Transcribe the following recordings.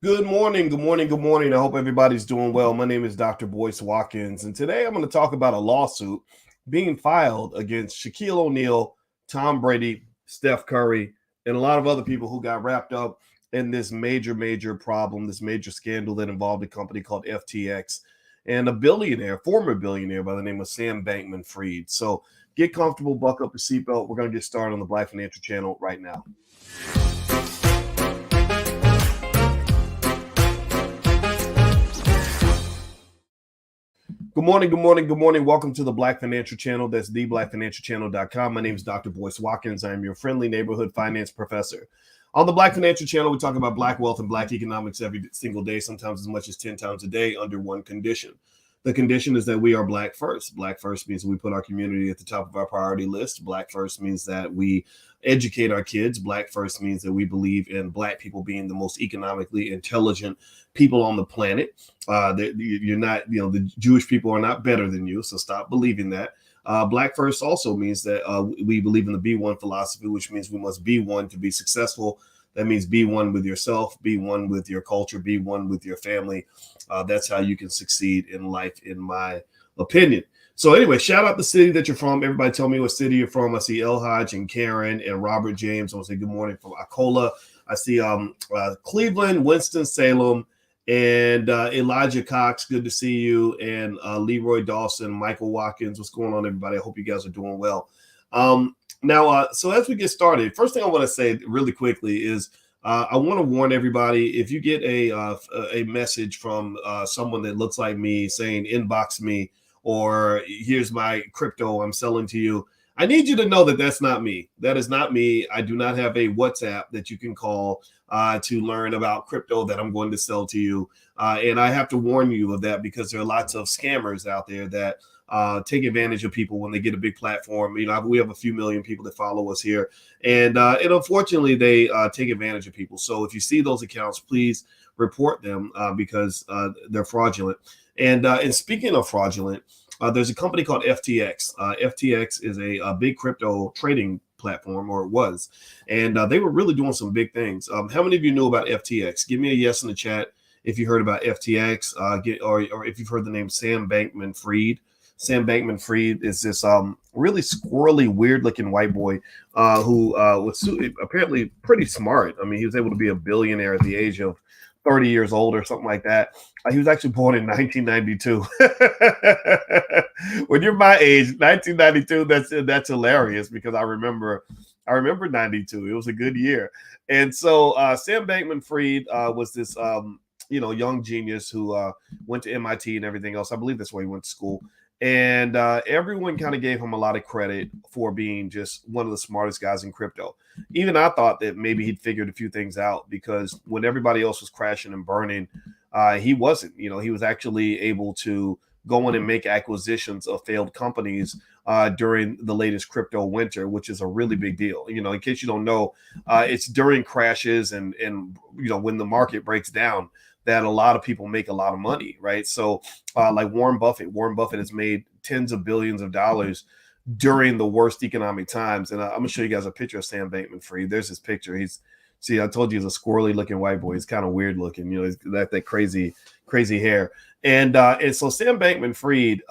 Good morning, good morning, good morning. I hope everybody's doing well. My name is Dr. Boyce Watkins, and today I'm going to talk about a lawsuit being filed against Shaquille O'Neal, Tom Brady, Steph Curry, and a lot of other people who got wrapped up in this major problem, this major scandal that involved a company called FTX and a billionaire, former billionaire by the name of Sam Bankman-Fried. So get comfortable, buckle up your seatbelt. We're going to get started on the Black Financial Channel right now. Good morning, good morning, good morning. Welcome to the Black Financial Channel. That's theblackfinancialchannel.com. My name is Dr. Boyce Watkins. I am your friendly neighborhood finance professor. On the Black Financial Channel, we talk about Black wealth and Black economics every single day, sometimes as much as 10 times a day under one condition. The condition is that we are Black first. Black first means we put our community at the top of our priority list. Black first means that we educate our kids. Black first means that we believe in Black people being the most economically intelligent people on the planet. You're not, the Jewish people are not better than you, so stop believing that. Black first also means that we believe in the be one philosophy, which means we must be one to be successful. That means be one with yourself, be one with your culture, be one with your family. That's how you can succeed in life, in my opinion. So anyway, shout out the city that you're from. Everybody tell me what city you're from. I see El Hodge and Karen and Robert James. I want to say good morning from Akola. I see Cleveland, Winston-Salem, and Elijah Cox. Good to see you. And Leroy Dawson, Michael Watkins. What's going on, everybody? I hope you guys are doing well. Now, so as we get started, first thing I want to say really quickly is I want to warn everybody, if you get a message from someone that looks like me saying inbox me or here's my crypto I'm selling to you, I need you to know that that's not me. That is not me. I do not have a WhatsApp that you can call to learn about crypto that I'm going to sell to you. And I have to warn you of that because there are lots of scammers out there that take advantage of people when they get a big platform. We have a few million people that follow us here, and unfortunately, they take advantage of people. So if you see those accounts, please report them because they're fraudulent. And speaking of fraudulent, there's a company called FTX. FTX is a big crypto trading platform, or it was, and they were really doing some big things. How many of you knew about FTX? Give me a yes in the chat if you heard about FTX, or if you've heard the name Sam Bankman-Fried. Sam Bankman-Fried is this really squirrely, weird-looking white boy who was apparently pretty smart. I mean, he was able to be a billionaire at the age of 30 years old or something like that. He was actually born in 1992. When you're my age, 1992, that's hilarious because I remember 92. It was a good year. And so Sam Bankman-Fried was this young genius who went to MIT and everything else. I believe that's where he went to school. And everyone kind of gave him a lot of credit for being just one of the smartest guys in crypto. Even I thought that maybe he'd figured a few things out because when everybody else was crashing and burning, he wasn't. He was actually able to go in and make acquisitions of failed companies during the latest crypto winter, which is a really big deal. In case you don't know, it's during crashes and when the market breaks down that a lot of people make a lot of money, right? So like Warren Buffett has made tens of billions of dollars during the worst economic times. And I'm going to show you guys a picture of Sam Bankman-Fried. There's his picture. I told you he's a squirrely looking white boy. He's kind of weird looking, he's got that crazy hair. And so Sam Bankman-Fried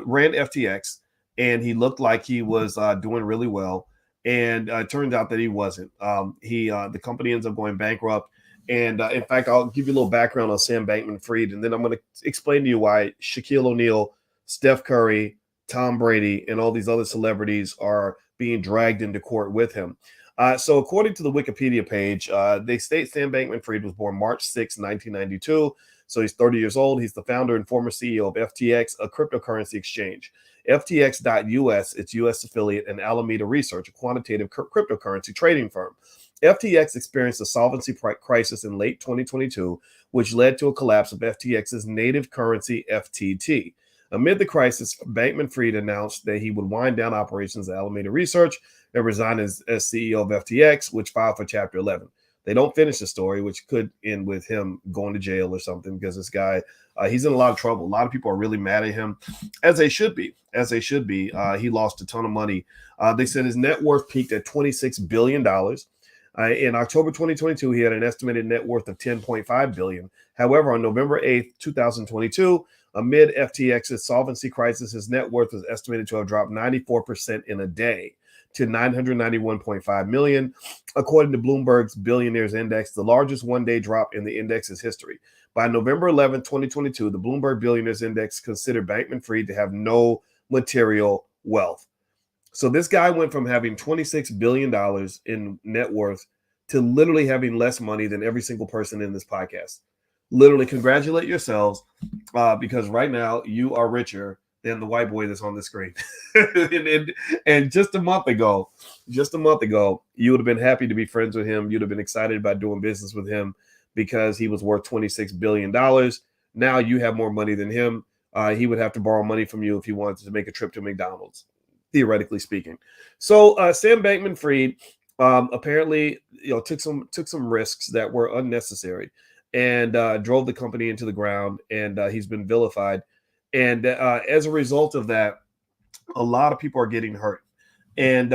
ran FTX and he looked like he was doing really well. And it turned out that he wasn't. The company ends up going bankrupt. And in fact, I'll give you a little background on Sam Bankman-Fried, and then I'm going to explain to you why Shaquille O'Neal, Steph Curry, Tom Brady, and all these other celebrities are being dragged into court with him. So according to the Wikipedia page, they state Sam Bankman-Fried was born March 6, 1992. So he's 30 years old. He's the founder and former CEO of FTX, a cryptocurrency exchange. FTX.US, its U.S. affiliate, and Alameda Research, a quantitative cryptocurrency trading firm. FTX experienced a solvency crisis in late 2022, which led to a collapse of FTX's native currency, FTT. Amid the crisis, Bankman-Fried announced that he would wind down operations at Alameda Research and resign as CEO of FTX, which filed for Chapter 11. They don't finish the story, which could end with him going to jail or something because this guy, he's in a lot of trouble. A lot of people are really mad at him, as they should be. He lost a ton of money. They said his net worth peaked at $26 billion. In October 2022, he had an estimated net worth of $10.5 billion. However, on November 8th, 2022, amid FTX's solvency crisis, his net worth was estimated to have dropped 94% in a day to $991.5 million, according to Bloomberg's Billionaires Index, the largest one-day drop in the index's history. By November 11, 2022, the Bloomberg Billionaires Index considered Bankman-Fried to have no material wealth. So this guy went from having $26 billion in net worth to literally having less money than every single person in this podcast. Literally, congratulate yourselves because right now you are richer than the white boy that's on the screen. and just a month ago, you would have been happy to be friends with him. You'd have been excited about doing business with him because he was worth $26 billion. Now you have more money than him. He would have to borrow money from you if he wanted to make a trip to McDonald's, theoretically speaking. So Sam Bankman-Fried apparently, took some risks that were unnecessary and drove the company into the ground. And he's been vilified. And as a result of that, a lot of people are getting hurt. And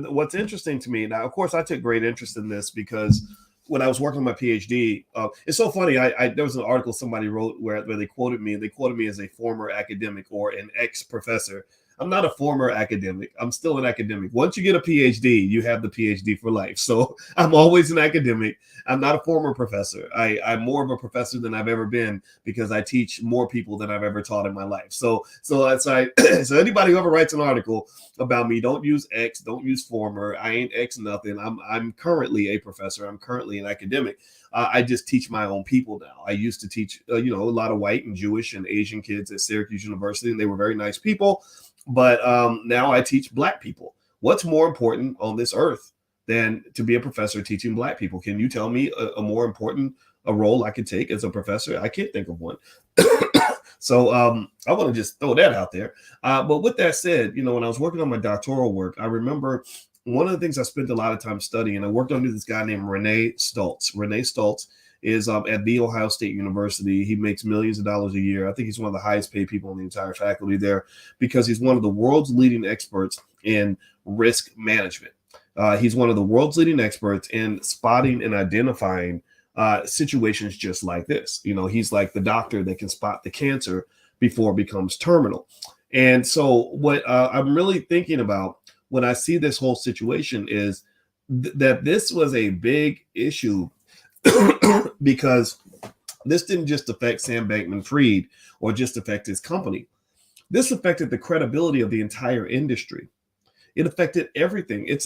what's interesting to me now, of course, I took great interest in this because when I was working on my PhD, it's so funny. There was an article somebody wrote where they quoted me, and they quoted me as a former academic or an ex-professor. I'm not a former academic. I'm still an academic. Once you get a PhD, you have the PhD for life. So I'm always an academic. I'm not a former professor. I'm more of a professor than I've ever been because I teach more people than I've ever taught in my life. So so anybody who ever writes an article about me, don't use X, don't use former. I ain't X nothing. I'm currently a professor. I'm currently an academic. I just teach my own people now. I used to teach, a lot of white and Jewish and Asian kids at Syracuse University, and they were very nice people. But now I teach Black people. What's more important on this earth than to be a professor teaching Black people? Can you tell me a more important role I could take as a professor? I can't think of one. So I want to just throw that out there. But with that said, when I was working on my doctoral work, I remember one of the things I spent a lot of time studying, I worked under this guy named Renee Stoltz. Renee Stoltz is at The Ohio State University. He makes millions of dollars a year. I think he's one of the highest paid people in the entire faculty there because he's one of the world's leading experts in risk management. He's one of the world's leading experts in spotting and identifying situations just like this. He's like the doctor that can spot the cancer before it becomes terminal. And so what I'm really thinking about when I see this whole situation is that this was a big issue because this didn't just affect Sam Bankman-Fried or just affect his company. This affected the credibility of the entire industry. It affected everything. It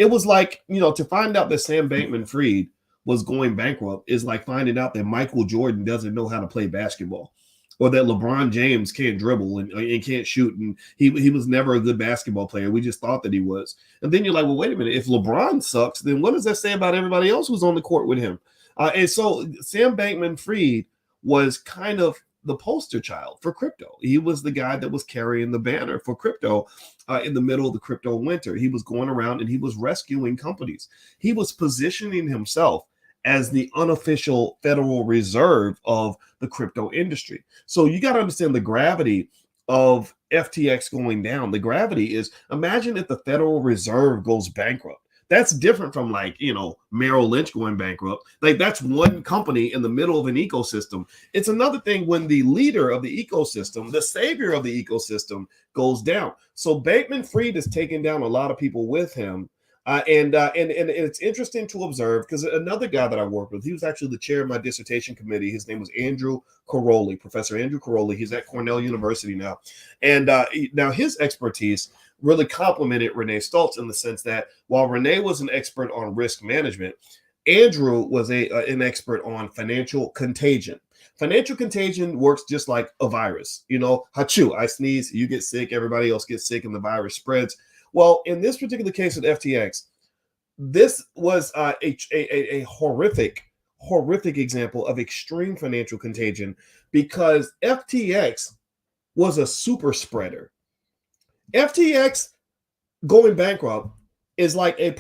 was like, to find out that Sam Bankman-Fried was going bankrupt is like finding out that Michael Jordan doesn't know how to play basketball, or that LeBron James can't dribble and can't shoot. And he was never a good basketball player. We just thought that he was. And then you're like, well, wait a minute. If LeBron sucks, then what does that say about everybody else who's on the court with him? And so Sam Bankman-Fried was kind of the poster child for crypto. He was the guy that was carrying the banner for crypto in the middle of the crypto winter. He was going around and he was rescuing companies. He was positioning himself as the unofficial Federal Reserve of the crypto industry. So you got to understand the gravity of FTX going down. The gravity is, imagine if the Federal Reserve goes bankrupt. That's different from Merrill Lynch going bankrupt. Like, that's one company in the middle of an ecosystem. It's another thing when the leader of the ecosystem, the savior of the ecosystem, goes down. So Bankman-Fried is taking down a lot of people with him. And it's interesting to observe because another guy that I worked with, he was actually the chair of my dissertation committee. His name was Andrew Caroli, Professor Andrew Caroli. He's at Cornell University now. And now his expertise really complemented Renee Stoltz in the sense that while Renee was an expert on risk management, Andrew was an expert on financial contagion. Financial contagion works just like a virus. Achoo, I sneeze, you get sick, everybody else gets sick, and the virus spreads. Well, in this particular case with FTX, this was a horrific example of extreme financial contagion because FTX was a super spreader. FTX going bankrupt is like a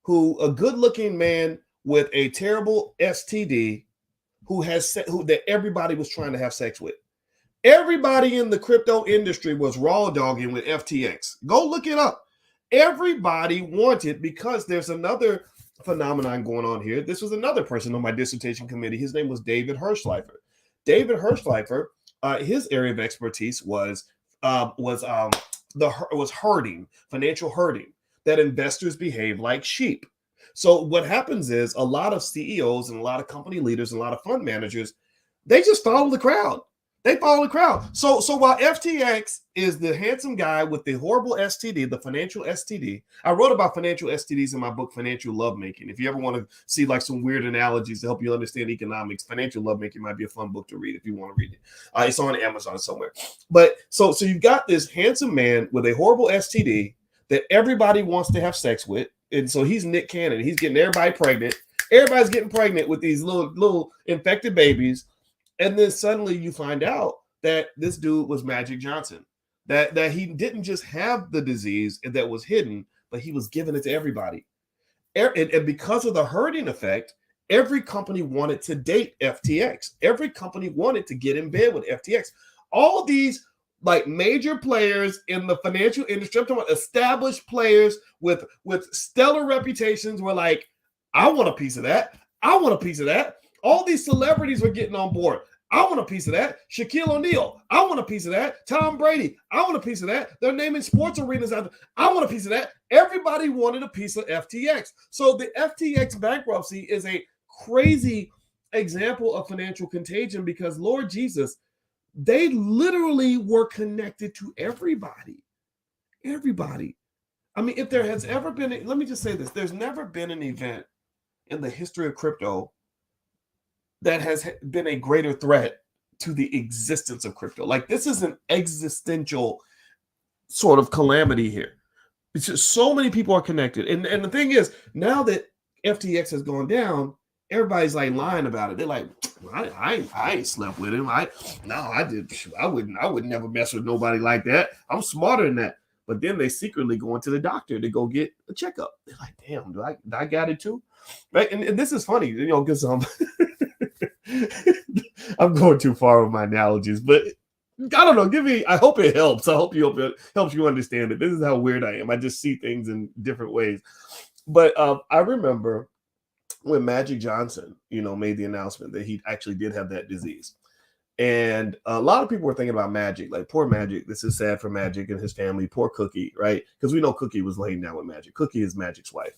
good-looking man with a terrible STD who that everybody was trying to have sex with. Everybody in the crypto industry was raw dogging with FTX. Go look it up. Everybody wanted, because there's another phenomenon going on here. This was another person on my dissertation committee. His name was David Hirschleifer. David Hirschleifer, his area of expertise was herding, financial herding, that investors behave like sheep. So what happens is a lot of CEOs and a lot of company leaders and a lot of fund managers, they just follow the crowd. They follow the crowd. So while FTX is the handsome guy with the horrible STD, the financial STD, I wrote about financial STDs in my book, Financial Lovemaking. If you ever want to see like some weird analogies to help you understand economics, Financial Lovemaking might be a fun book to read if you want to read it. It's on Amazon somewhere. But so you've got this handsome man with a horrible STD that everybody wants to have sex with. And so he's Nick Cannon. He's getting everybody pregnant. Everybody's getting pregnant with these little infected babies. And then suddenly you find out that this dude was Magic Johnson, that he didn't just have the disease that was hidden, but he was giving it to everybody. And because of the herding effect, every company wanted to date FTX. Every company wanted to get in bed with FTX. All of these like major players in the financial industry, I'm talking about established players with stellar reputations, were like, I want a piece of that. I want a piece of that. All these celebrities were getting on board. I want a piece of that. Shaquille O'Neal, I want a piece of that. Tom Brady, I want a piece of that. They're naming sports arenas out there. I want a piece of that. Everybody wanted a piece of FTX. So the FTX bankruptcy is a crazy example of financial contagion because, Lord Jesus, they literally were connected to everybody. Everybody. I mean, if there has ever been, let me just say this, there's never been an event in the history of crypto that has been a greater threat to the existence of crypto. Like, this is an existential sort of calamity here. It's just so many people are connected. And the thing is, now that FTX has gone down, everybody's like lying about it. They're like, I ain't slept with him. I would never mess with nobody like that. I'm smarter than that. But then they secretly go into the doctor to go get a checkup. They're like, damn, do I got it too? Right? And this is funny, because I'm going too far with my analogies, but I don't know. I hope it helps. I hope it helps you understand it. This is how weird I am. I just see things in different ways. But I remember when Magic Johnson, made the announcement that he actually did have that disease. And a lot of people were thinking about Magic, like, poor Magic. This is sad for Magic and his family. Poor Cookie, right? Because we know Cookie was laying down with Magic. Cookie is Magic's wife.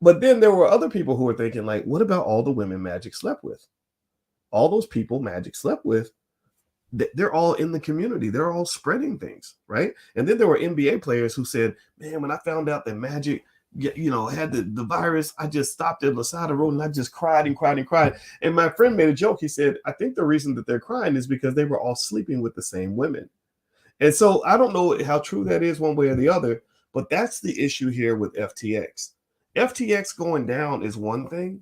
But then there were other people who were thinking, like, what about all the women Magic slept with? All those people Magic slept with, they're all in the community. They're all spreading things, right? And then there were NBA players who said, man, when I found out that Magic had the virus, I just stopped at the side of the road and I just cried and cried and cried. And my friend made a joke. He said, I think the reason that they're crying is because they were all sleeping with the same women. And so I don't know how true that is one way or the other, but that's the issue here with FTX. FTX going down is one thing,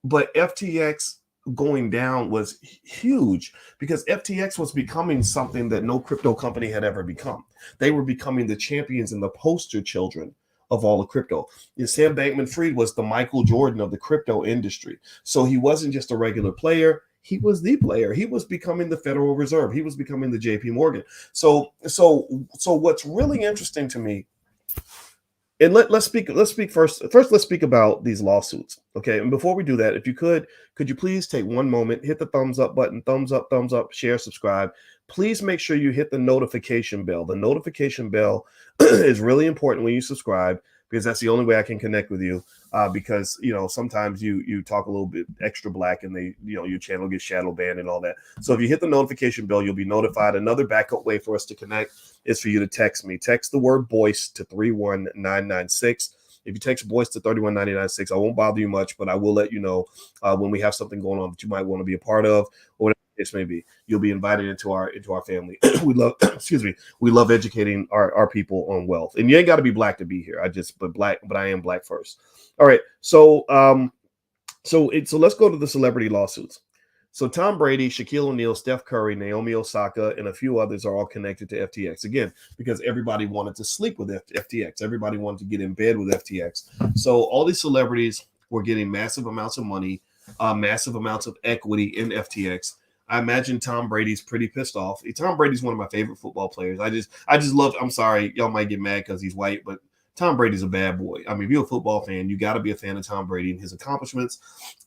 but FTX going down was huge because FTX was becoming something that no crypto company had ever become. They were becoming the champions and the poster children of all of crypto. And Sam Bankman-Fried was the Michael Jordan of the crypto industry. So he wasn't just a regular player. He was the player. He was becoming the Federal Reserve. He was becoming the JP Morgan. So what's really interesting to me, and let's speak first. Let's speak about these lawsuits. Okay. And before we do that, if you could you please take one moment, hit the thumbs up button, thumbs up, share, subscribe. Please make sure you hit the notification bell. The notification bell is really important when you subscribe because that's the only way I can connect with you. Because sometimes you talk a little bit extra black and your channel gets shadow banned and all that. So if you hit the notification bell, you'll be notified. Another backup way for us to connect is for you to text me. Text the word Boyce to 31996. If you text Boyce to 31996, I won't bother you much, but I will let you know when we have something going on that you might want to be a part of, or whatever it may be. You'll be invited into our family. We love educating our people on wealth. And you ain't got to be black to be here. But I am black first. All right. So let's go to the celebrity lawsuits. So Tom Brady, Shaquille O'Neal, Steph Curry, Naomi Osaka, and a few others are all connected to FTX. Again, because everybody wanted to sleep with FTX. Everybody wanted to get in bed with FTX. So all these celebrities were getting massive amounts of money, massive amounts of equity in FTX. I imagine Tom Brady's pretty pissed off. Tom Brady's one of my favorite football players. I just love, I'm sorry, y'all might get mad because he's white, but Tom Brady's a bad boy. I mean, if you're a football fan, you got to be a fan of Tom Brady and his accomplishments.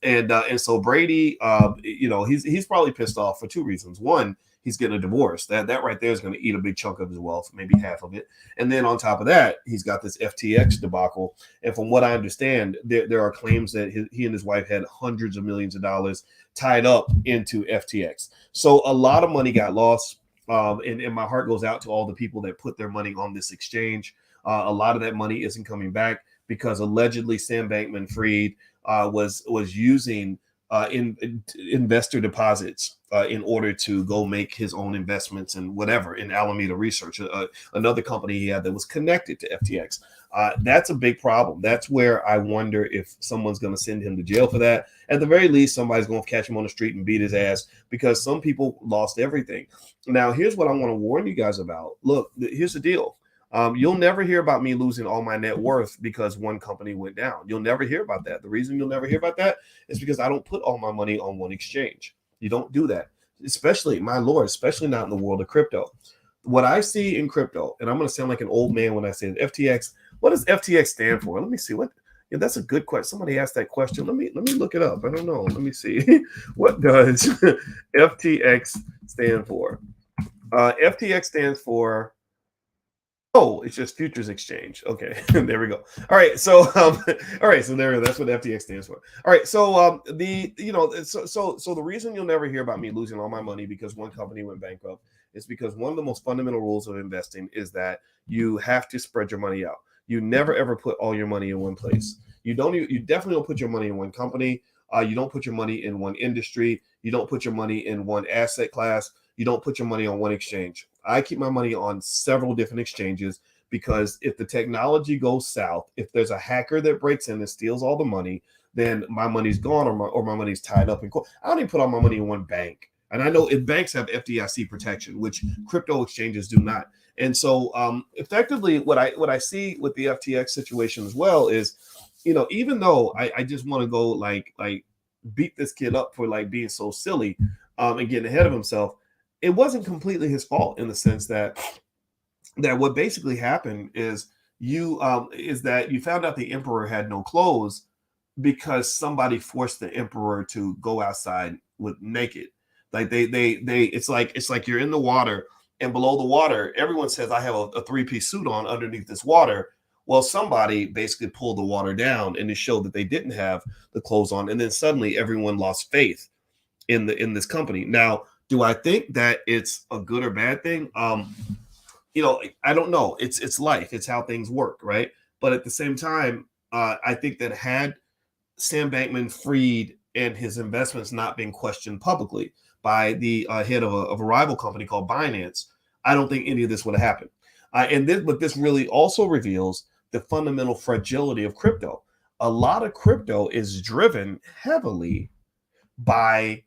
And so Brady, he's probably pissed off for two reasons. One, he's getting a divorce. That right there is going to eat a big chunk of his wealth, maybe half of it. And then on top of that, he's got this FTX debacle. And from what I understand, there are claims that he and his wife had hundreds of millions of dollars tied up into FTX. So a lot of money got lost. And my heart goes out to all the people that put their money on this exchange. A lot of that money isn't coming back because allegedly Sam Bankman-Fried was using investor deposits in order to go make his own investments and whatever in Alameda Research, another company he had that was connected to FTX. That's a big problem. That's where I wonder if someone's going to send him to jail for that. At the very least, somebody's going to catch him on the street and beat his ass because some people lost everything. Now, here's what I want to warn you guys about. Look, here's the deal. You'll never hear about me losing all my net worth because one company went down. You'll never hear about that. The reason you'll never hear about that is because I don't put all my money on one exchange. You don't do that, especially, my Lord, especially not in the world of crypto. What I see in crypto, and I'm going to sound like an old man when I say FTX. What does FTX stand for? Let me see. Yeah, that's a good question. Somebody asked that question. Let me look it up. I don't know. Let me see. What does FTX stand for? FTX stands for. Oh, it's just futures exchange. Okay, there we go. All right, so that's what FTX stands for. All right, so the reason you'll never hear about me losing all my money because one company went bankrupt is because one of the most fundamental rules of investing is that you have to spread your money out. You never ever put all your money in one place. You definitely don't put your money in one company. You don't put your money in one industry. You don't put your money in one asset class. You don't put your money on one exchange. I keep my money on several different exchanges because if the technology goes south, if there's a hacker that breaks in and steals all the money, then my money's gone or my money's tied up in court. I don't even put all my money in one bank. And I know if banks have FDIC protection, which crypto exchanges do not. And so effectively what I see with the FTX situation as well is, even though I just want to go like beat this kid up for like being so silly and getting ahead of himself, it wasn't completely his fault in the sense that what basically happened is that you found out the emperor had no clothes because somebody forced the emperor to go outside with naked. Like it's like you're in the water and below the water, everyone says I have a three-piece suit on underneath this water. Well, somebody basically pulled the water down and it showed that they didn't have the clothes on, and then suddenly everyone lost faith in this company. Now, do I think that it's a good or bad thing? I don't know. It's life. It's how things work, right? But at the same time, I think that had Sam Bankman-Fried and his investments not been questioned publicly by the head of a rival company called Binance, I don't think any of this would have happened. But this really also reveals the fundamental fragility of crypto. A lot of crypto is driven heavily by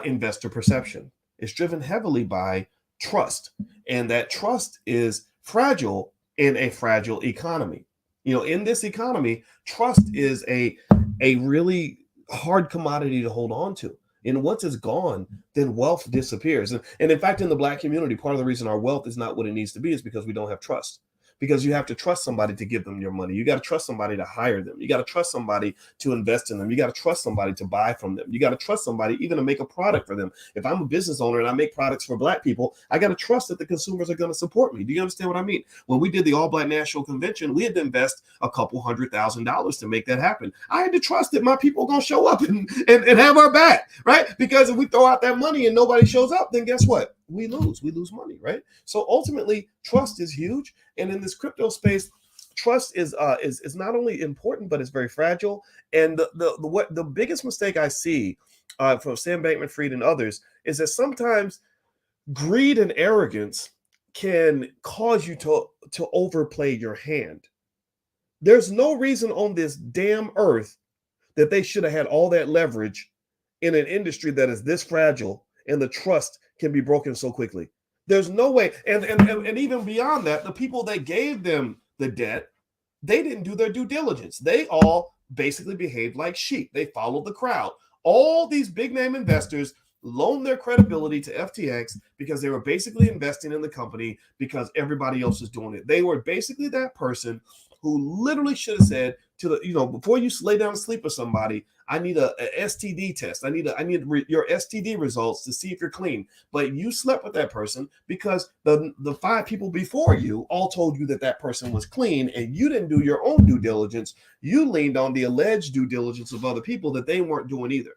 investor perception. It's driven heavily by trust, and that trust is fragile in a fragile economy. In this economy, trust is a really hard commodity to hold on to. And once it's gone, then wealth disappears. And in fact, in the Black community, part of the reason our wealth is not what it needs to be is because we don't have trust. Because you have to trust somebody to give them your money. You got to trust somebody to hire them. You got to trust somebody to invest in them. You got to trust somebody to buy from them. You got to trust somebody even to make a product for them. If I'm a business owner and I make products for Black people, I got to trust that the consumers are going to support me. Do you understand what I mean? When we did the All Black National Convention, we had to invest a couple $100,000 to make that happen. I had to trust that my people are going to show up and have our back, right? Because if we throw out that money and nobody shows up, then guess what? We lose money, right? So ultimately, trust is huge. And in this crypto space, trust is not only important, but it's very fragile. And the biggest mistake I see from Sam Bankman-Fried and others is that sometimes greed and arrogance can cause you to overplay your hand. There's no reason on this damn earth that they should have had all that leverage in an industry that is this fragile and the trust can be broken so quickly. There's no way. And even beyond that, the people that gave them the debt, they didn't do their due diligence. They all basically behaved like sheep. They followed the crowd. All these big name investors loaned their credibility to FTX because they were basically investing in the company because everybody else was doing it. They were basically that person who literally should have said to the, before you lay down to sleep with somebody, I need a STD test. I need your STD results to see if you're clean. But you slept with that person because the 5 people before you all told you that that person was clean, and you didn't do your own due diligence. You leaned on the alleged due diligence of other people that they weren't doing either.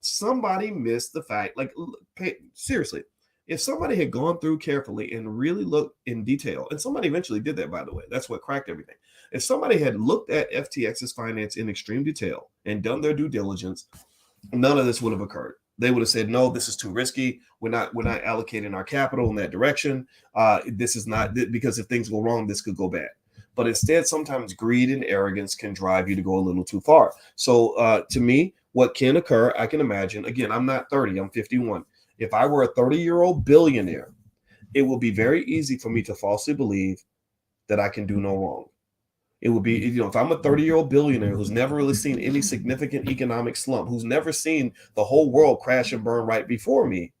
Somebody missed the fact, seriously, if somebody had gone through carefully and really looked in detail, and somebody eventually did that, by the way, that's what cracked everything. If somebody had looked at FTX's finance in extreme detail and done their due diligence, none of this would have occurred. They would have said, no, this is too risky. We're not allocating our capital in that direction. This is not, because if things go wrong, this could go bad. But instead, sometimes greed and arrogance can drive you to go a little too far. So to me, what can occur, I can imagine, again, I'm not 30, I'm 51. If I were a 30-year-old billionaire, it would be very easy for me to falsely believe that I can do no wrong. It would be, if I'm a 30-year-old billionaire who's never really seen any significant economic slump, who's never seen the whole world crash and burn right before me,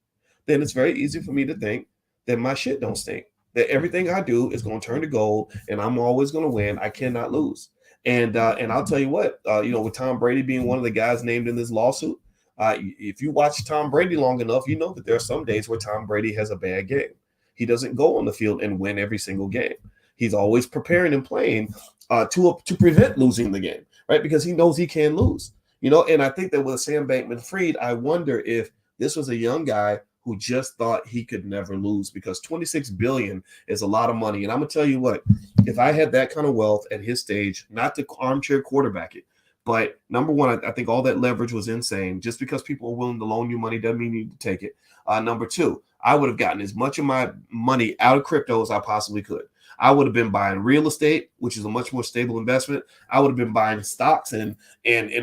then it's very easy for me to think that my shit don't stink, that everything I do is going to turn to gold and I'm always going to win. I cannot lose. And I'll tell you what, with Tom Brady being one of the guys named in this lawsuit, if you watch Tom Brady long enough, you know that there are some days where Tom Brady has a bad game. He doesn't go on the field and win every single game. He's always preparing and playing to prevent losing the game, right? Because he knows he can lose, and I think that with Sam Bankman-Fried, I wonder if this was a young guy who just thought he could never lose, because $26 billion is a lot of money. And I'm going to tell you what, if I had that kind of wealth at his stage, not to armchair quarterback it, but number one, I think all that leverage was insane. Just because people are willing to loan you money doesn't mean you need to take it. Number two, I would have gotten as much of my money out of crypto as I possibly could. I would have been buying real estate, which is a much more stable investment. I would have been buying stocks in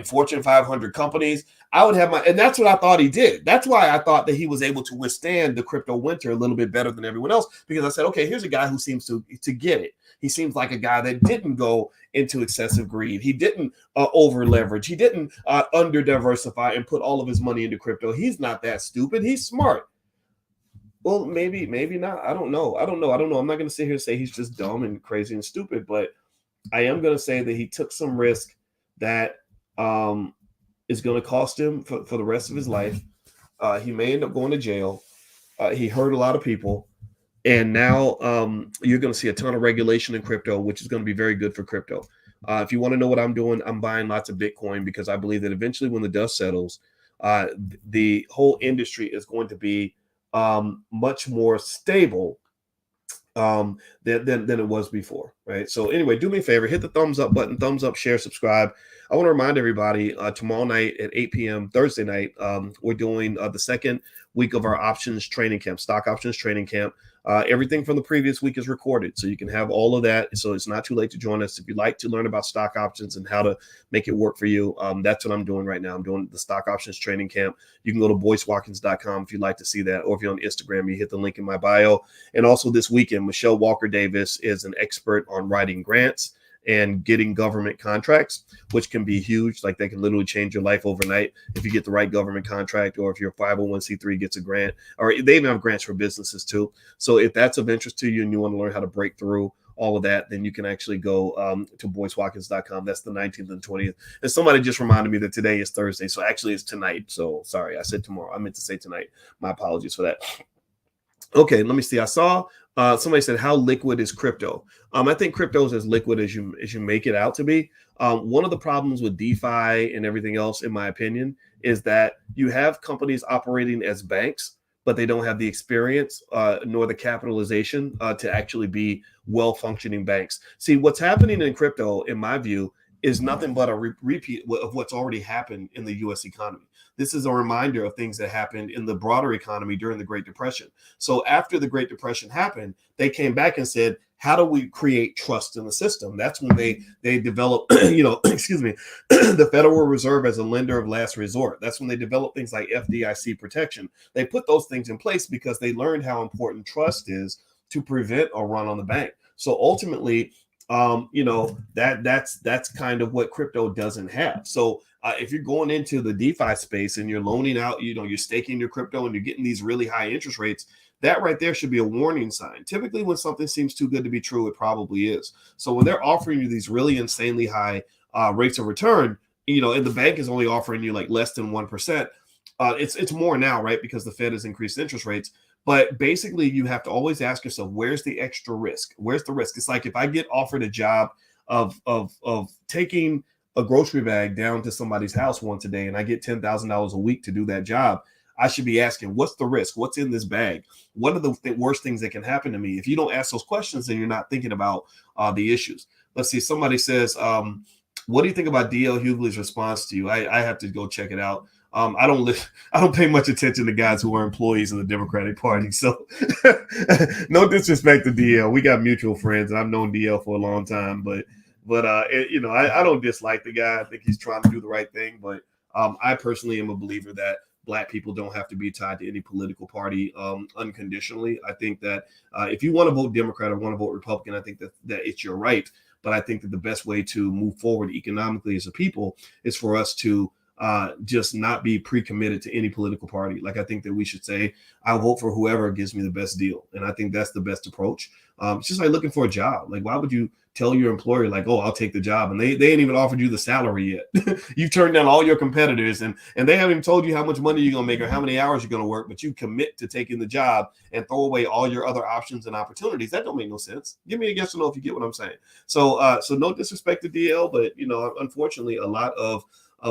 Fortune 500 companies. I would have and that's what I thought he did. That's why I thought that he was able to withstand the crypto winter a little bit better than everyone else, because I said, okay, here's a guy who seems to get it. He seems like a guy that didn't go into excessive greed. He didn't over leverage. He didn't under diversify and put all of his money into crypto. He's not that stupid. He's smart. Well, maybe not. I don't know. I'm not going to sit here and say he's just dumb and crazy and stupid, but I am going to say that he took some risk that is going to cost him for the rest of his life. He may end up going to jail. He hurt a lot of people. And now you're going to see a ton of regulation in crypto, which is going to be very good for crypto. If you want to know what I'm doing, I'm buying lots of Bitcoin, because I believe that eventually when the dust settles, the whole industry is going to be much more stable than it was before, right? So anyway, do me a favor, hit the thumbs up button, thumbs up, share, subscribe. I want to remind everybody, tomorrow night at 8 p.m., Thursday night, we're doing the second week of our options training camp, stock options training camp. Everything from the previous week is recorded, so you can have all of that. So it's not too late to join us. If you'd like to learn about stock options and how to make it work for you, that's what I'm doing right now. I'm doing the stock options training camp. You can go to boycewatkins.com if you'd like to see that, or if you're on Instagram, you hit the link in my bio. And also this weekend, Michelle Walker Davis is an expert on writing grants and getting government contracts, which can be huge. Like, they can literally change your life overnight if you get the right government contract, or if your 501c3 gets a grant, or they even have grants for businesses too. So if that's of interest to you and you want to learn how to break through all of that, then you can actually go to boycewatkins.com. That's the 19th and 20th. And somebody just reminded me that today is Thursday. So actually it's tonight. So sorry, I said tomorrow. I meant to say tonight. My apologies for that. Okay, let me see. I saw somebody said, how liquid is crypto? I think crypto is as liquid as you make it out to be. One of the problems with DeFi and everything else, in my opinion, is that you have companies operating as banks, but they don't have the experience nor the capitalization to actually be well-functioning banks. See, what's happening in crypto, in my view, is nothing but a repeat of what's already happened in the U.S. economy. This is a reminder of things that happened in the broader economy during the Great Depression. So after the Great Depression happened, they came back and said, how do we create trust in the system? That's when they developed, the Federal Reserve as a lender of last resort. That's when they developed things like FDIC protection. They put those things in place because they learned how important trust is to prevent a run on the bank. So ultimately, that's kind of what crypto doesn't have. So If you're going into the DeFi space and you're loaning out, you're staking your crypto and you're getting these really high interest rates, that right there should be a warning sign. Typically, when something seems too good to be true, it probably is. So when they're offering you these really insanely high rates of return, and the bank is only offering you like less than 1%, it's more now, right? Because the Fed has increased interest rates. But basically, you have to always ask yourself, where's the extra risk? Where's the risk? It's like if I get offered a job of taking a grocery bag down to somebody's house once a day and I get $10,000 a week to do that job, I should be asking, what's the risk? What's in this bag? What are the worst things that can happen to me? If you don't ask those questions, then you're not thinking about the issues. Let's see. Somebody says, what do you think about DL Hughley's response to you? I have to go check it out. I don't pay much attention to guys who are employees of the Democratic Party. So no disrespect to DL. We got mutual friends, and I've known DL for a long time. But I don't dislike the guy. I think he's trying to do the right thing. But I personally am a believer that Black people don't have to be tied to any political party unconditionally. I think that if you want to vote Democrat or want to vote Republican, I think that it's your right. But I think that the best way to move forward economically as a people is for us to just not be pre-committed to any political party. Like, I think that we should say, I'll vote for whoever gives me the best deal. And I think that's the best approach. It's just like looking for a job. Like, why would you tell your employer, like, oh, I'll take the job, and they ain't even offered you the salary yet? You've turned down all your competitors, and they haven't even told you how much money you're going to make or how many hours you're going to work, but you commit to taking the job and throw away all your other options and opportunities. That don't make no sense. Give me a yes or no if you get what I'm saying. So no disrespect to DL, but, unfortunately, a lot of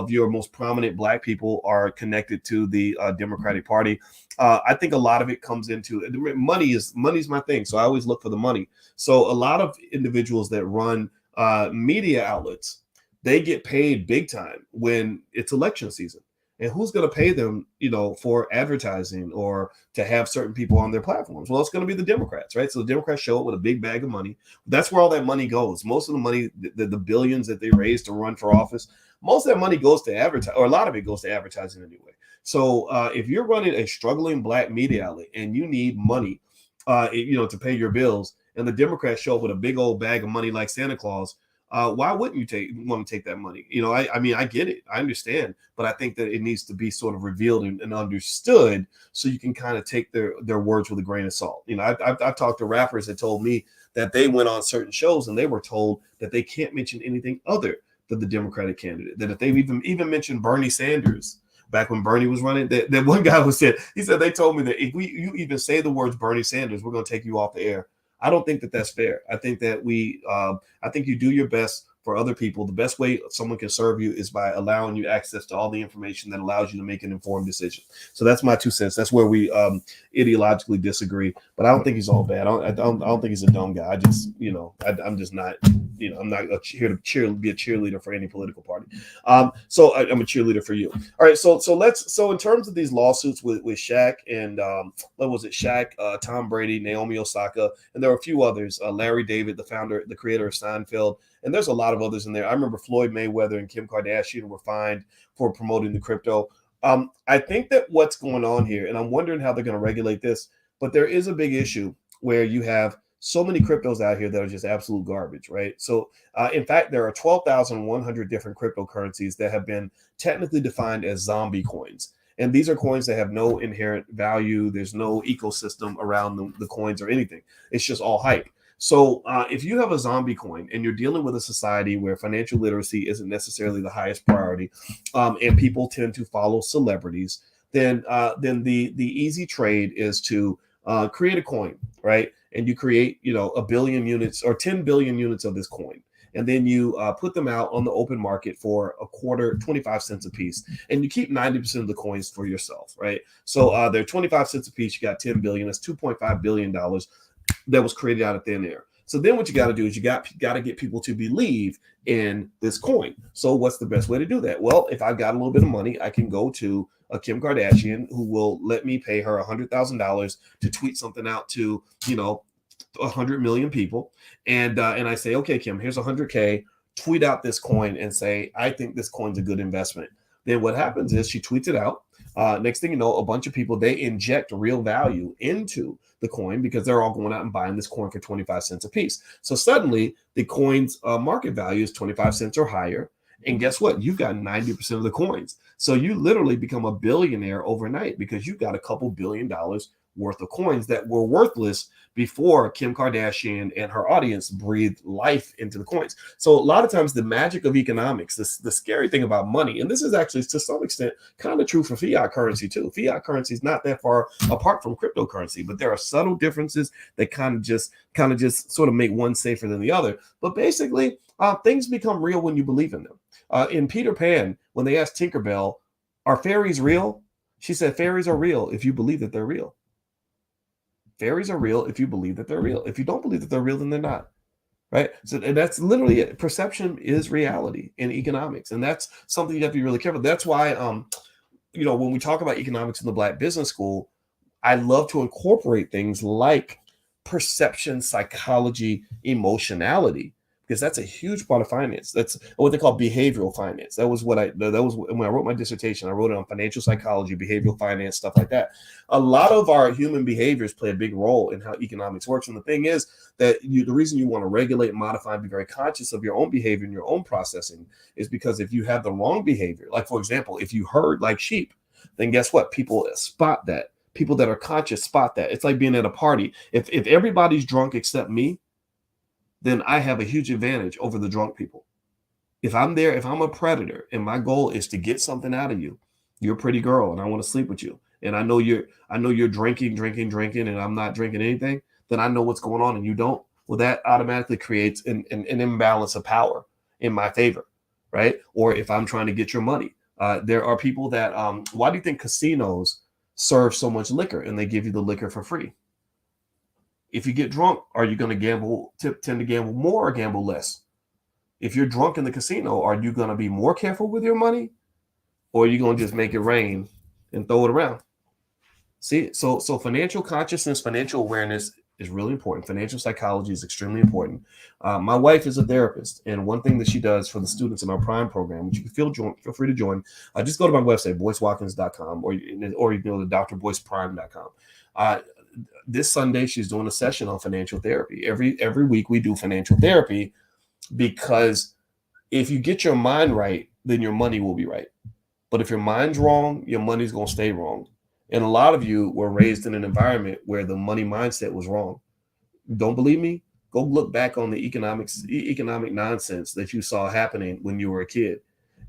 your most prominent Black people are connected to the Democratic Party. I think a lot of it comes into money's my thing. So I always look for the money. So a lot of individuals that run media outlets, they get paid big time when it's election season. And who's going to pay them, for advertising or to have certain people on their platforms? Well, it's going to be the Democrats, right? So the Democrats show up with a big bag of money. That's where all that money goes. Most of the money, the billions that they raise to run for office, most of that money goes to advertise, or a lot of it goes to advertising anyway. So if you're running a struggling Black media outlet and you need money, to pay your bills, and the Democrats show up with a big old bag of money like Santa Claus, why wouldn't you want to take that money? I get it. I understand. But I think that it needs to be sort of revealed and understood so you can kind of take their words with a grain of salt. I've talked to rappers that told me that they went on certain shows and they were told that they can't mention anything other than the Democratic candidate. That if they even mentioned Bernie Sanders back when Bernie was running, that one guy said they told me that if you even say the words Bernie Sanders, we're going to take you off the air. I don't think that that's fair. I think that I think you do your best for other people. The best way someone can serve you is by allowing you access to all the information that allows you to make an informed decision. So that's my 2 cents. That's where we ideologically disagree. But I don't think he's all bad. I don't think he's a dumb guy. I just, I'm just not, I'm not here to be a cheerleader for any political party. So I'm a cheerleader for you. All right. So in terms of these lawsuits with Shaq and what was it? Shaq, Tom Brady, Naomi Osaka, and there are a few others. Larry David, the creator of Seinfeld. And there's a lot of others in there. I remember Floyd Mayweather and Kim Kardashian were fined for promoting the crypto. I think that what's going on here, and I'm wondering how they're going to regulate this, but there is a big issue where you have so many cryptos out here that are just absolute garbage, right? So, in fact, there are 12,100 different cryptocurrencies that have been technically defined as zombie coins. And these are coins that have no inherent value. There's no ecosystem around the coins or anything. It's just all hype. So if you have a zombie coin and you're dealing with a society where financial literacy isn't necessarily the highest priority, and people tend to follow celebrities, then the easy trade is to create a coin, right? And you create, a billion units or 10 billion units of this coin. And then you put them out on the open market for a quarter, 25 cents a piece. And you keep 90% of the coins for yourself, right? So they're 25 cents a piece. You got 10 billion. That's $2.5 billion that was created out of thin air. So then what you got to do is you got to get people to believe in this coin. So what's the best way to do that? Well, if I've got a little bit of money, I can go to a Kim Kardashian who will let me pay her $100,000 to tweet something out to, 100 million people. And I say, okay, Kim, here's 100K, tweet out this coin and say, I think this coin's a good investment. Then what happens is she tweets it out. Next thing you know, a bunch of people, they inject real value into the coin because they're all going out and buying this coin for 25 cents a piece. So suddenly the coin's market value is 25 cents or higher. And guess what? You've got 90% of the coins. So you literally become a billionaire overnight because you got a couple $1 billion worth of coins that were worthless before Kim Kardashian and her audience breathed life into the coins. So a lot of times the magic of economics, the scary thing about money, and this is actually to some extent kind of true for fiat currency too. Fiat currency is not that far apart from cryptocurrency, but there are subtle differences that kind of just sort of make one safer than the other. But basically, things become real when you believe in them. In Peter Pan, when they asked Tinkerbell, "Are fairies real?" She said, "Fairies are real if you believe that they're real." Fairies are real if you believe that they're real. If you don't believe that they're real, then they're not. Right. So and that's literally it. Perception is reality in economics. And that's something you have to be really careful. That's why, when we talk about economics in the Black Business School, I love to incorporate things like perception, psychology, emotionality, because that's a huge part of finance. That's what they call behavioral finance. That was when I wrote my dissertation. I wrote it on financial psychology, behavioral finance, stuff like that. A lot of our human behaviors play a big role in how economics works. And the thing is that the reason you want to regulate, modify, and be very conscious of your own behavior and your own processing is because if you have the wrong behavior, like for example, if you herd like sheep, then guess what? People spot that. People that are conscious spot that. It's like being at a party. If everybody's drunk except me, then I have a huge advantage over the drunk people. If I'm there, if I'm a predator and my goal is to get something out of you, you're a pretty girl and I want to sleep with you, and I know you're drinking, and I'm not drinking anything, then I know what's going on and you don't. Well, that automatically creates an imbalance of power in my favor, right? Or if I'm trying to get your money, there are people that, why do you think casinos serve so much liquor and they give you the liquor for free? If you get drunk, are you going to tend to gamble more or gamble less? If you're drunk in the casino, are you going to be more careful with your money, or are you going to just make it rain and throw it around? See, so financial consciousness, financial awareness is really important. Financial psychology is extremely important. My wife is a therapist, and one thing that she does for the students in our Prime program, which you can feel free to join, just go to my website, boycewatkins.com, or you can go to drboyceprime.com. This Sunday, she's doing a session on financial therapy. Every week we do financial therapy, because if you get your mind right, then your money will be right. But if your mind's wrong, your money's going to stay wrong. And a lot of you were raised in an environment where the money mindset was wrong. Don't believe me? Go look back on the economic nonsense that you saw happening when you were a kid,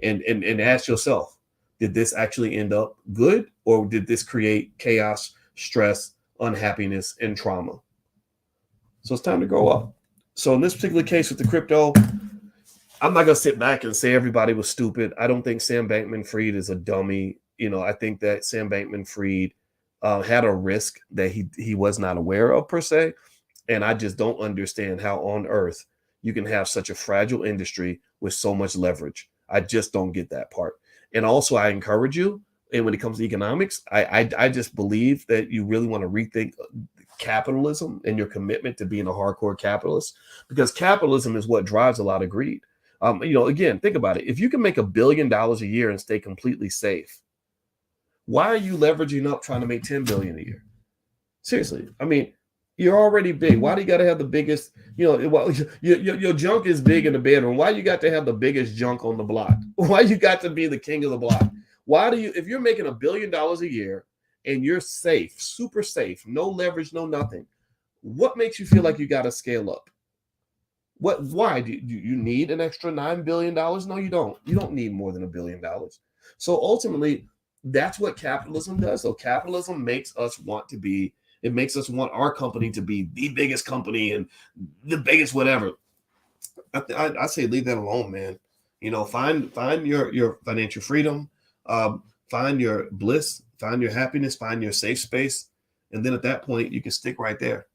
and ask yourself, did this actually end up good, or did this create chaos, stress, unhappiness, and trauma? So it's time to grow up. So in this particular case with the crypto, I'm not going to sit back and say everybody was stupid. I don't think Sam Bankman-Fried is a dummy. I think that Sam Bankman-Fried had a risk that he was not aware of per se. And I just don't understand how on earth you can have such a fragile industry with so much leverage. I just don't get that part. And also, I encourage you, and when it comes to economics, I just believe that you really want to rethink capitalism and your commitment to being a hardcore capitalist, because capitalism is what drives a lot of greed. Again, think about it. If you can make $1 billion a year and stay completely safe, why are you leveraging up trying to make 10 billion a year? Seriously. I mean, you're already big. Why do you got to have the biggest, your junk is big in the bedroom. Why you got to have the biggest junk on the block? Why you got to be the king of the block? If you're making $1 billion a year and you're safe, super safe, no leverage, no nothing, what makes you feel like you got to scale up? Why do you need an extra $9 billion? No, you don't. You don't need more than $1 billion. So ultimately, that's what capitalism does. So capitalism makes us want our company to be the biggest company and the biggest whatever. I say leave that alone, man. Find your financial freedom, find your bliss, find your happiness, find your safe space, and then at that point you can stick right there.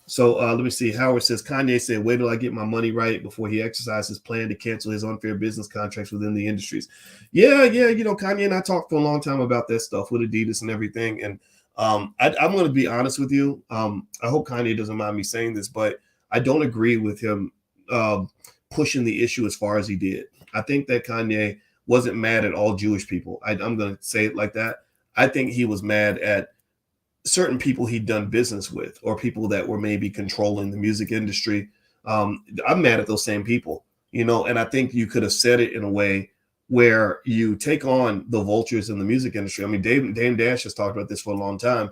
So let me see. Howard says, Kanye said, wait till I get my money right before he exercises his plan to cancel his unfair business contracts within the industries. Yeah. Kanye and I talked for a long time about that stuff with Adidas and everything. And I'm going to be honest with you. I hope Kanye doesn't mind me saying this, but I don't agree with him pushing the issue as far as he did. I think that Kanye wasn't mad at all Jewish people. I'm going to say it like that. I think he was mad at certain people he'd done business with, or people that were maybe controlling the music industry. I'm mad at those same people. And I think you could have said it in a way where you take on the vultures in the music industry. I mean, Dame Dash has talked about this for a long time.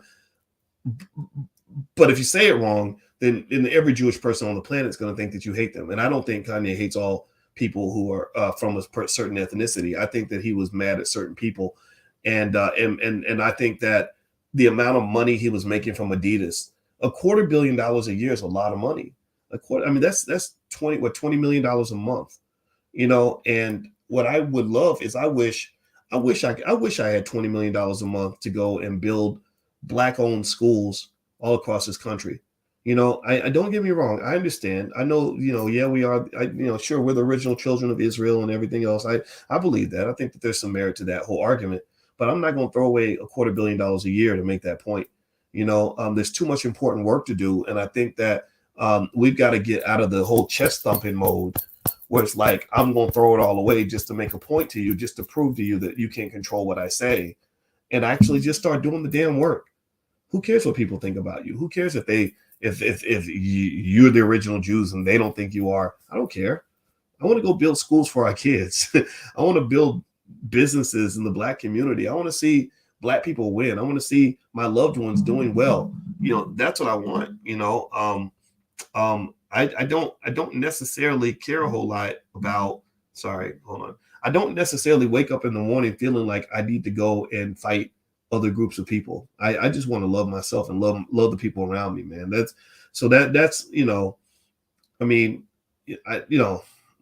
But if you say it wrong, then every Jewish person on the planet is going to think that you hate them. And I don't think Kanye hates all people who are from a certain ethnicity. I think that he was mad at certain people, and I think that the amount of money he was making from Adidas, $250 million a year is a lot of money. I mean, that's $20 million a month, And what I would love is I wish I had $20 million a month to go and build Black-owned schools all across this country. I don't get me wrong. I understand. I know, yeah, we are, sure, we're the original children of Israel and everything else. I believe that. I think that there's some merit to that whole argument, but I'm not going to throw away $250 million a year to make that point. There's too much important work to do. And I think that we've got to get out of the whole chest thumping mode where it's like, I'm going to throw it all away just to make a point to you, just to prove to you that you can't control what I say, and actually just start doing the damn work. Who cares what people think about you? Who cares if you're the original Jews and they don't think you are? I don't care. I want to go build schools for our kids. I want to build businesses in the Black community. I want to see Black people win. I want to see my loved ones doing well. That's what I want. I don't necessarily care a whole lot about. Sorry, hold on. I don't necessarily wake up in the morning feeling like I need to go and fight other groups of people. I just want to love myself and love the people around me, man. That's I mean,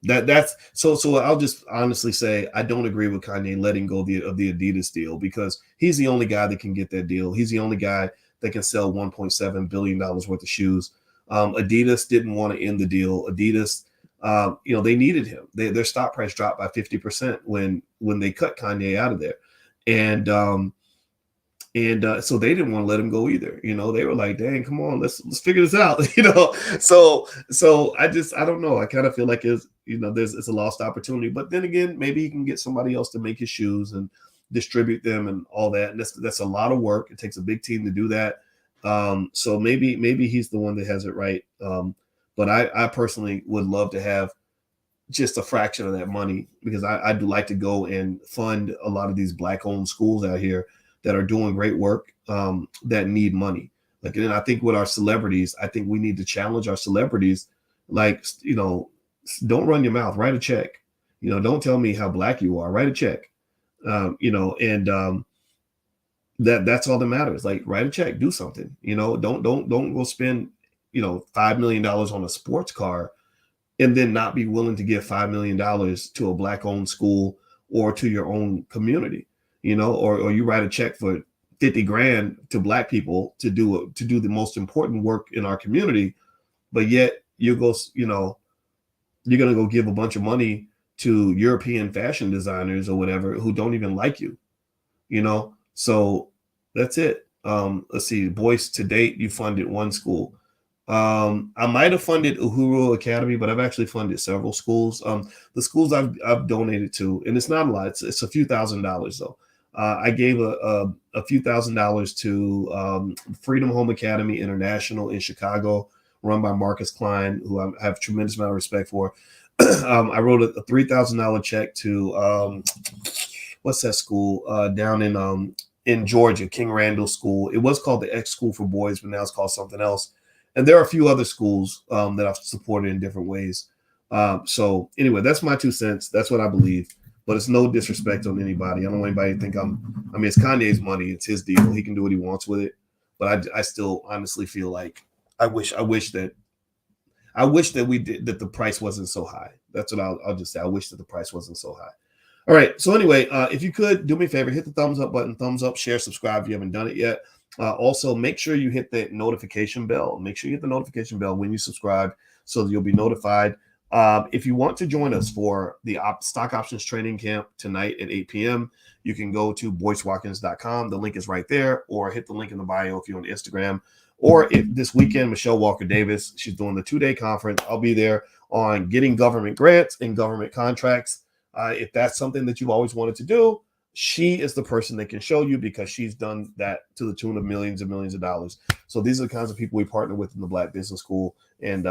that's so I'll just honestly say I don't agree with Kanye letting go of the Adidas deal, because he's the only guy that can get that deal. He's the only guy that can sell $1.7 billion worth of shoes. Adidas didn't want to end the deal. Adidas, they needed him. Their stock price dropped by 50% when they cut Kanye out of there. And so they didn't want to let him go either. They were like, dang, come on, let's figure this out. So I don't know. I kind of feel like it's a lost opportunity, but then again, maybe he can get somebody else to make his shoes and distribute them and all that. And that's a lot of work. It takes a big team to do that. So maybe he's the one that has it right. But I personally would love to have just a fraction of that money, because I'd like to go and fund a lot of these Black-owned schools out here that are doing great work, that need money. Like, and I think with our celebrities, I think we need to challenge our celebrities. Like, don't run your mouth, write a check. Don't tell me how Black you are, write a check. That's all that matters. Like, write a check, do something. Don't go spend $5 million on a sports car and then not be willing to give $5 million to a Black-owned school or to your own community. Or you write a check for 50 grand to Black people to do the most important work in our community, but yet you're going to go give a bunch of money to European fashion designers or whatever who don't even like you. So that's it. Let's see, Boyce, to date, you funded one school. I might have funded Uhuru Academy, but I've actually funded several schools. The schools I've donated to, and it's not a lot, it's a few $1,000s though. I gave a few $1,000s to Freedom Home Academy International in Chicago, run by Marcus Klein, who I have a tremendous amount of respect for. I wrote a $3,000 check to what's that school down in Georgia, King Randall School. It was called the X School for Boys, but now it's called something else. And there are a few other schools that I've supported in different ways. So anyway, that's my 2 cents. That's what I believe. But it's no disrespect on anybody. I don't want anybody to think it's Kanye's money. It's his deal. He can do what he wants with it. But I still honestly feel like I wish that the price wasn't so high. That's what I'll just say. I wish that the price wasn't so high. All right. So anyway, if you could do me a favor, hit the thumbs up button, thumbs up, share, subscribe if you haven't done it yet. Also, make sure you hit the notification bell. Make sure you hit the notification bell when you subscribe so that you'll be notified. If you want to join us for the stock options training camp tonight at 8 p.m., you can go to boycewatkins.com. The link is right there, or hit the link in the bio if you're on Instagram. Or if this weekend, Michelle Walker Davis, she's doing the 2-day conference. I'll be there on getting government grants and government contracts. If that's something that you've always wanted to do, she is the person that can show you, because she's done that to the tune of millions and millions of dollars. So these are the kinds of people we partner with in the Black Business School, and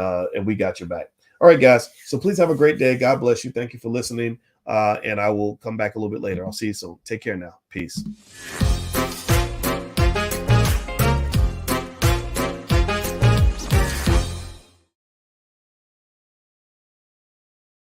we got your back. All right, guys. So please have a great day. God bless you. Thank you for listening. And I will come back a little bit later. I'll see you soon. Take care now. Peace.